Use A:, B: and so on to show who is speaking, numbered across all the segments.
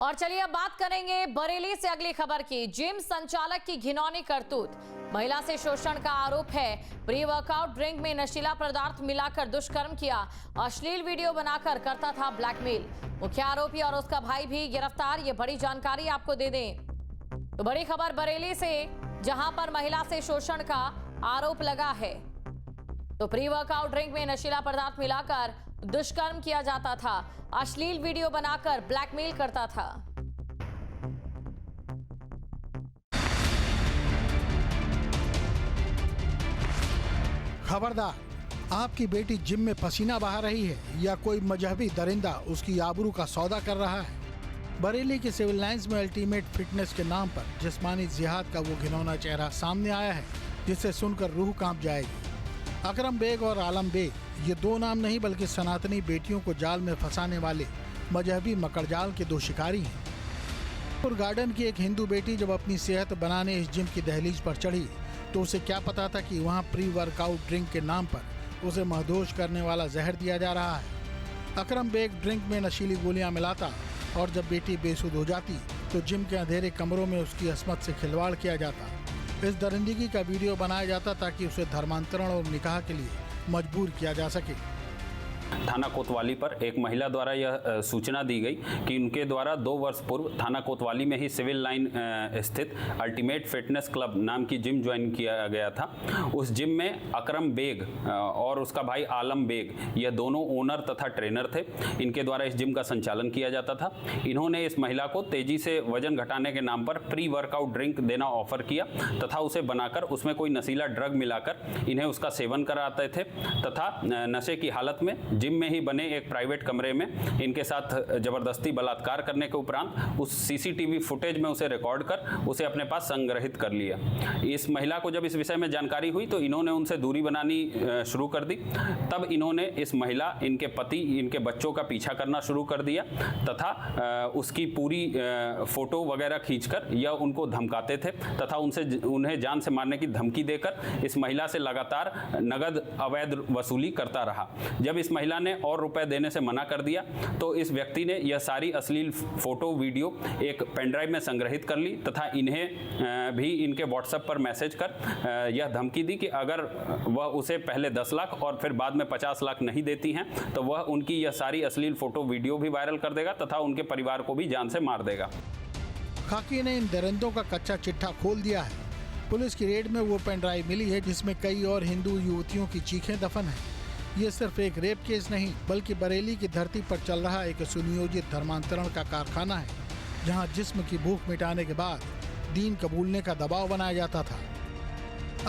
A: और चलिए अब बात करेंगे बरेली से अगली खबर की। जिम संचालक की घिनौनी करतूत, महिला से शोषण का आरोप है। प्री वर्कआउट ड्रिंक में नशीला पदार्थ मिलाकर दुष्कर्म किया, अश्लील वीडियो बनाकर करता था ब्लैकमेल। मुख्य आरोपी और उसका भाई भी गिरफ्तार। ये बड़ी जानकारी आपको दे दें तो बड़ी खबर बरेली से, जहां पर महिला से शोषण का आरोप लगा है। तो प्री वर्कआउट ड्रिंक में नशीला पदार्थ मिलाकर दुष्कर्म किया जाता था, अश्लील वीडियो बनाकर ब्लैकमेल करता था।
B: खबरदार, आपकी बेटी जिम में पसीना बहा रही है या कोई मजहबी दरिंदा उसकी आबरू का सौदा कर रहा है। बरेली के सिविल लाइंस में अल्टीमेट फिटनेस के नाम पर जिस्मानी जिहाद का वो घिनौना चेहरा सामने आया है, जिसे सुनकर रूह कांप जाएगी। अकरम बेग और आलम बेग, ये दो नाम नहीं बल्कि सनातनी बेटियों को जाल में फंसाने वाले मजहबी मकड़जाल के दो शिकारी हैं। और गार्डन की एक हिंदू बेटी जब अपनी सेहत बनाने इस जिम की दहलीज पर चढ़ी तो उसे क्या पता था कि वहाँ प्री वर्कआउट ड्रिंक के नाम पर उसे महदोश करने वाला जहर दिया जा रहा है। अकरम बेग ड्रिंक में नशीली गोलियां मिलाता और जब बेटी बेसुध हो जाती तो जिम के अंधेरे कमरों में उसकी अस्मत से खिलवाड़ किया जाता। इस दरिंदगी का वीडियो बनाया जाता ताकि उसे धर्मांतरण और निकाह के लिए मजबूर किया जा सके।
C: थाना कोतवाली पर एक महिला द्वारा यह सूचना दी गई कि उनके द्वारा 2 वर्ष पूर्व थाना कोतवाली में ही सिविल लाइन स्थित अल्टीमेट फिटनेस क्लब नाम की जिम ज्वाइन किया गया था। उस जिम में अकरम बेग और उसका भाई आलम बेग, यह दोनों ओनर तथा ट्रेनर थे। इनके द्वारा इस जिम का संचालन किया जाता था। इन्होंने इस महिला को तेजी से वजन घटाने के नाम पर प्री वर्कआउट ड्रिंक देना ऑफर किया तथा उसे बनाकर उसमें कोई नशीला ड्रग मिलाकर इन्हें उसका सेवन कराते थे तथा नशे की हालत में जिम में ही बने एक प्राइवेट कमरे में इनके साथ जबरदस्ती बलात्कार करने के उपरांत उस सीसीटीवी फुटेज में उसे रिकॉर्ड कर उसे अपने पास संग्रहित कर लिया। इस महिला को जब इस विषय में जानकारी हुई तो इन्होंने उनसे दूरी बनानी शुरू कर दी। तब इन्होंने इस महिला, इनके पति, इनके बच्चों का पीछा करना शुरू कर दिया तथा उसकी पूरी फोटो वगैरह खींचकर यह उनको धमकाते थे तथा उन्हें जान से मारने की धमकी देकर इस महिला से लगातार नगद अवैध वसूली करता रहा। जब इस महिला ने और रुपए देने से मना कर दिया तो इस व्यक्ति ने यह सारी अश्लील फोटो वीडियो एक पेनड्राइव में संग्रहित कर ली तथा इन्हें भी इनके व्हाट्सएप पर मैसेज कर यह धमकी दी कि अगर वह उसे पहले 10 लाख और फिर बाद में 50 लाख नहीं देती हैं तो वह उनकी यह सारी अश्लील फोटो वीडियो भी वायरल कर देगा तथा उनके परिवार को भी जान से मार देगा।
B: खाकी ने इन दरिंदों का कच्चा चिट्ठा खोल दिया है। पुलिस की रेड में वो पेनड्राइव मिली है जिसमें कई और हिंदू युवतियों की चीखें दफन है। ये सिर्फ एक रेप केस नहीं बल्कि बरेली की धरती पर चल रहा एक सुनियोजित धर्मांतरण का कारखाना है, जहां जिस्म की भूख मिटाने के बाद दीन कबूलने का दबाव बनाया जाता था।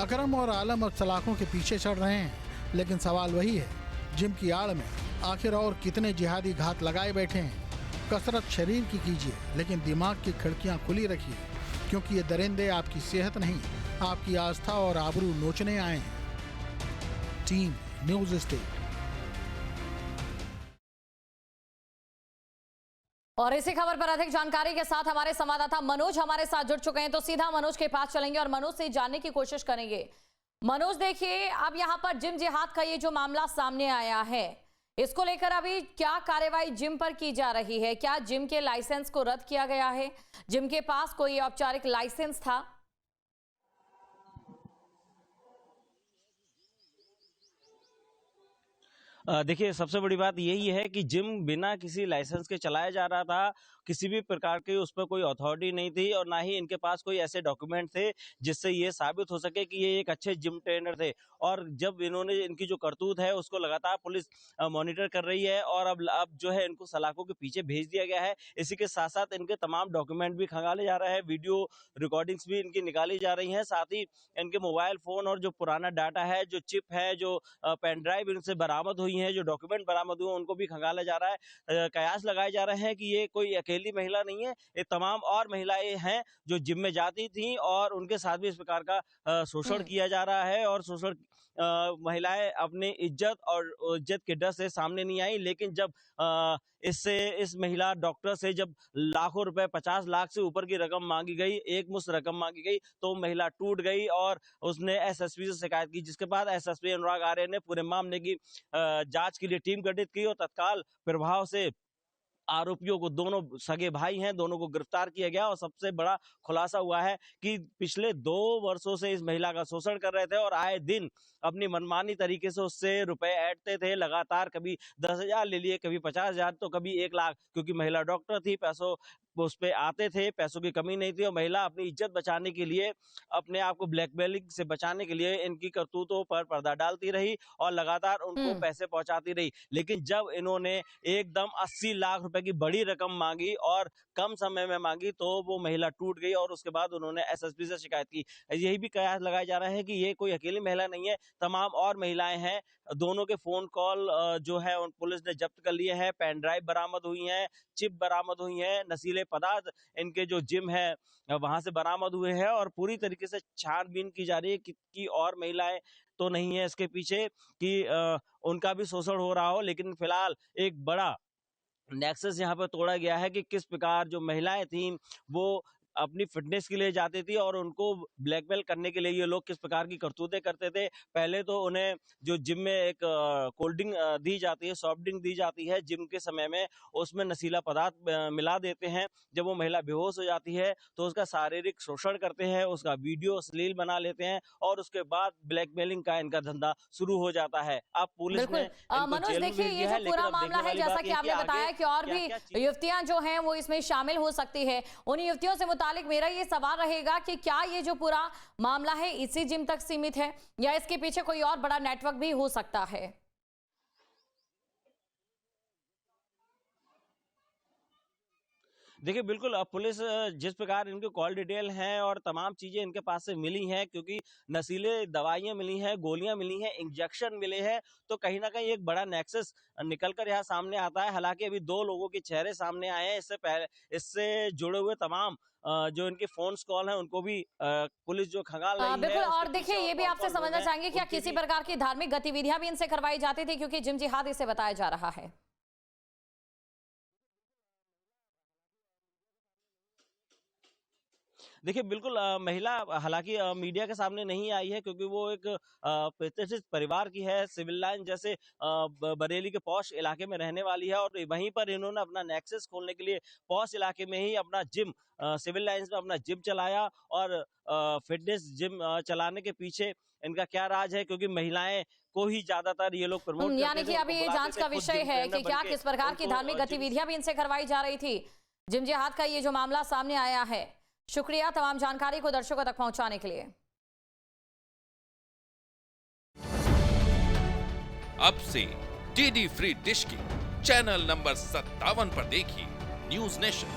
B: अकरम और आलम अब सलाखों के पीछे चढ़ रहे हैं, लेकिन सवाल वही है, जिम की आड़ में आखिर और कितने जिहादी घात लगाए बैठे हैं। कसरत शरीर की कीजिए लेकिन दिमाग की खिड़कियां खुली रखिए, क्योंकि ये दरिंदे आपकी सेहत नहीं, आपकी आस्था और आबरू नोचने आए हैं। Team news state.
A: और इसी खबर पर अधिक जानकारी के साथ हमारे संवाददाता मनोज हमारे साथ जुड़ चुके हैं, तो सीधा मनोज के पास चलेंगे और मनोज से जानने की कोशिश करेंगे। मनोज, देखिए, अब यहां पर जिम जिहाद का ये जो मामला सामने आया है, इसको लेकर अभी क्या कार्रवाई जिम पर की जा रही है? क्या जिम के लाइसेंस को रद्द किया गया है? जिम के पास कोई औपचारिक लाइसेंस था?
D: देखिए, सबसे बड़ी बात यही है कि जिम बिना किसी लाइसेंस के चलाया जा रहा था। किसी भी प्रकार की उस पर कोई अथॉरिटी नहीं थी और ना ही इनके पास कोई ऐसे डॉक्यूमेंट थे जिससे ये साबित हो सके कि ये एक अच्छे जिम ट्रेनर थे। और जब इन्होंने इनकी जो करतूत है उसको लगातार पुलिस मॉनिटर कर रही है और अब जो है इनको सलाखों के पीछे भेज दिया गया है। इसी के साथ साथ इनके तमाम डॉक्यूमेंट भी खंगाले जा रहे हैं, वीडियो रिकॉर्डिंग्स भी इनकी निकाली जा रही हैं। साथ ही इनके मोबाइल फोन और जो पुराना डाटा है, जो चिप है, जो पेन ड्राइव इनसे बरामद हुई है, जो डॉक्यूमेंट बरामद हुए, उनको भी खंगाला जा रहा है। कयास लगाए जा रहे हैं कि ये कोई अकेली महिला नहीं है, ये तमाम और महिलाएं हैं जो जिम में जाती थी और उनके साथ भी इस प्रकार का शोषण किया जा रहा है। और शोषण महिलाएं अपनी इज्जत के डर से सामने नहीं आई, लेकिन जब इस महिला डॉक्टर से जब लाखों रुपए, 50 लाख से ऊपर की रकम मांगी गई, एक मुश्त रकम मांगी गई, तो महिला टूट गई और उसने एसएसपी से शिकायत की, जिसके बाद एसएसपी अनुराग आर्य ने पूरे मामले की जांच के लिए टीम गठित की और तत्काल प्रभाव से आरोपियों को, दोनों सगे भाई हैं, दोनों को गिरफ्तार किया गया और सबसे बड़ा खुलासा हुआ है कि पिछले 2 वर्षों से इस महिला का शोषण कर रहे थे और आए दिन अपनी मनमानी तरीके से उससे रुपए ऐंठते थे लगातार। कभी 10,000 ले लिए, कभी 50,000, तो कभी 1 लाख, क्योंकि महिला डॉक्टर थी, पैसों उस पे आते थे, पैसों की कमी नहीं थी और महिला अपनी इज्जत बचाने के लिए, अपने आप को ब्लैकमेलिंग से बचाने के लिए इनकी करतूतों पर पर्दा डालती रही और लगातार उनको पैसे पहुंचाती रही। लेकिन जब इन्होंने एकदम 80 लाख रुपए की बड़ी रकम मांगी और कम समय में मांगी तो वो महिला टूट गई और उसके बाद उन्होंने एसएसपी से शिकायत की। यही भी कयास लगाया जा रहा है कि ये कोई अकेली महिला नहीं है, तमाम और महिलाएं हैं। दोनों के फोन कॉल जो है उन पुलिस ने जब्त कर लिए हैं, पेन ड्राइव बरामद हुई हैं, चिप बरामद हुई हैं, नशीले पदार्थ इनके जो जिम है वहां से बरामद हुए हैं और पूरी तरीके से छानबीन की जा रही है कि और महिलाएं तो नहीं है इसके पीछे कि उनका भी शोषण हो रहा हो। लेकिन फिलहाल एक बड़ा नेक्सस यहाँ पर तोड़ा गया है कि किस प्रकार जो महिलाएं थीं वो अपनी फिटनेस के लिए जाती थी और उनको ब्लैकमेल करने के लिए ये लोग किस प्रकार की करतूतें करते थे। पहले तो उन्हें जो जिम में एक कोल्ड ड्रिंक दी जाती है, सॉफ्ट ड्रिंक दी जाती है जिम के समय में, उसमें नशीला पदार्थ मिला देते हैं। जब वो महिला बेहोश हो जाती है तो उसका शारीरिक शोषण करते हैं, उसका वीडियो अश्लील बना लेते हैं और उसके बाद ब्लैकमेलिंग का इनका धंधा शुरू हो जाता है। अब पुलिस ने
A: मनोज देखिए ये जो पूरा मामला है, जैसा कि आपने बताया कि और भी युवतियां जो हैं वो इसमें शामिल हो सकती है। उन युवतियों से मुतालिक मेरा ये सवाल रहेगा कि क्या ये जो पूरा मामला है इसी जिम तक सीमित है या इसके पीछे कोई और बड़ा नेटवर्क भी हो सकता है?
D: देखिए बिल्कुल, अब पुलिस जिस प्रकार इनके कॉल डिटेल हैं और तमाम चीजें इनके पास से मिली हैं, क्योंकि नशीले दवाइयां मिली हैं, गोलियां मिली हैं, इंजेक्शन मिले हैं, तो कहीं ना कहीं एक बड़ा नेक्सस निकलकर यहाँ सामने आता है। हालांकि अभी 2 लोगों के चेहरे सामने आए हैं, इससे जुड़े हुए तमाम जो इनके फोन कॉल हैं उनको भी पुलिस जो खंगाल रही है।
A: बिल्कुल, और देखिए ये भी आपसे समझना चाहेंगे क्या किसी प्रकार की धार्मिक गतिविधियां भी इनसे करवाई जाती थी, क्योंकि जिम जिहाद इसे बताया जा रहा है?
D: देखिए बिल्कुल, महिला हालांकि मीडिया के सामने नहीं आई है क्योंकि वो एक प्रतिष्ठित परिवार की है, सिविल लाइन जैसे बरेली के पॉश इलाके में रहने वाली है और वहीं पर इन्होंने अपना नेक्सस खोलने के लिए पॉश इलाके में ही अपना जिम, सिविल लाइंस में अपना जिम चलाया और फिटनेस जिम चलाने के पीछे इनका क्या राज है, क्योंकि महिलाएं को ही ज्यादातर ये लोग प्रमोट करते थे।
A: यानी कि अभी ये जांच का विषय है कि क्या किस प्रकार की धार्मिक गतिविधियां भी इनसे करवाई जा रही थी। जिम जिहाद का ये जो मामला सामने आया है। शुक्रिया तमाम जानकारी को दर्शकों तक पहुंचाने के लिए।
E: अब से डीडी फ्री डिश की चैनल नंबर 57 पर देखिए न्यूज नेशन।